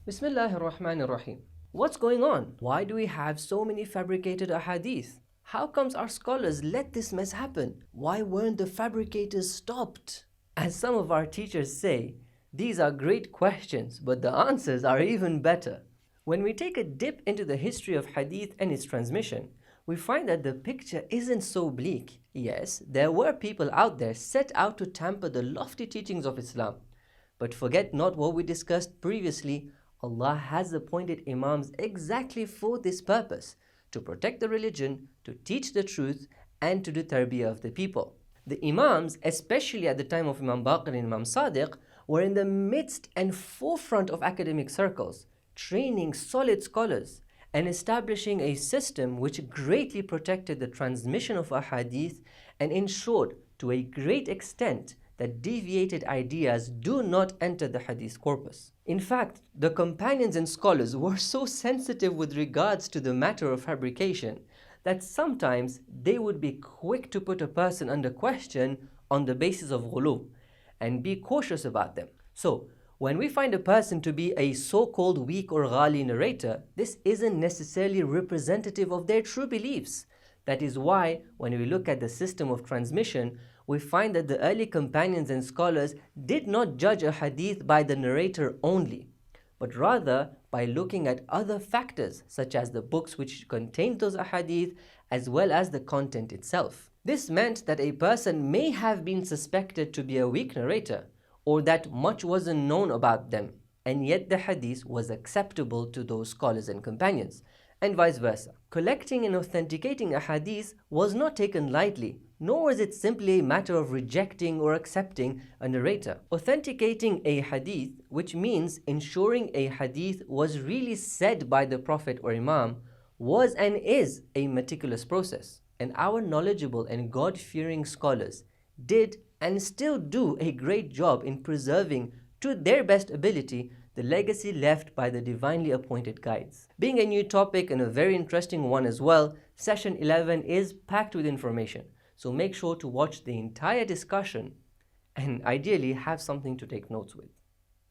Bismillahir Rahmanir Rahim. What's going on? Why do we have so many fabricated ahadith? How comes our scholars let this mess happen? Why weren't the fabricators stopped? As some of our teachers say, these are great questions, but the answers are even better. When we take a dip into the history of hadith and its transmission, we find that the picture isn't so bleak. Yes, there were people out there set out to tamper the lofty teachings of Islam. But forget not what we discussed previously. Allah has appointed Imams exactly for this purpose, to protect the religion, to teach the truth, and to do tarbiyah of the people. The Imams, especially at the time of Imam Baqir and Imam Sadiq, were in the midst and forefront of academic circles, training solid scholars and establishing a system which greatly protected the transmission of ahadith and ensured to a great extent that deviated ideas do not enter the hadith corpus. In fact, the companions and scholars were so sensitive with regards to the matter of fabrication that sometimes they would be quick to put a person under question on the basis of ghulu and be cautious about them. So, when we find a person to be a so-called weak or ghali narrator, this isn't necessarily representative of their true beliefs. That is why, when we look at the system of transmission, we find that the early companions and scholars did not judge a hadith by the narrator only, but rather by looking at other factors such as the books which contained those ahadith as well as the content itself. This meant that a person may have been suspected to be a weak narrator or that much wasn't known about them, and yet the hadith was acceptable to those scholars and companions, and vice versa. Collecting and authenticating a hadith was not taken lightly, nor was it simply a matter of rejecting or accepting a narrator. Authenticating a hadith, which means ensuring a hadith was really said by the Prophet or Imam, was and is a meticulous process. And our knowledgeable and God-fearing scholars did and still do a great job in preserving, to their best ability, the legacy left by the divinely appointed guides. Being a new topic and a very interesting one as well, session 11 is packed with information. So make sure to watch the entire discussion and ideally have something to take notes with.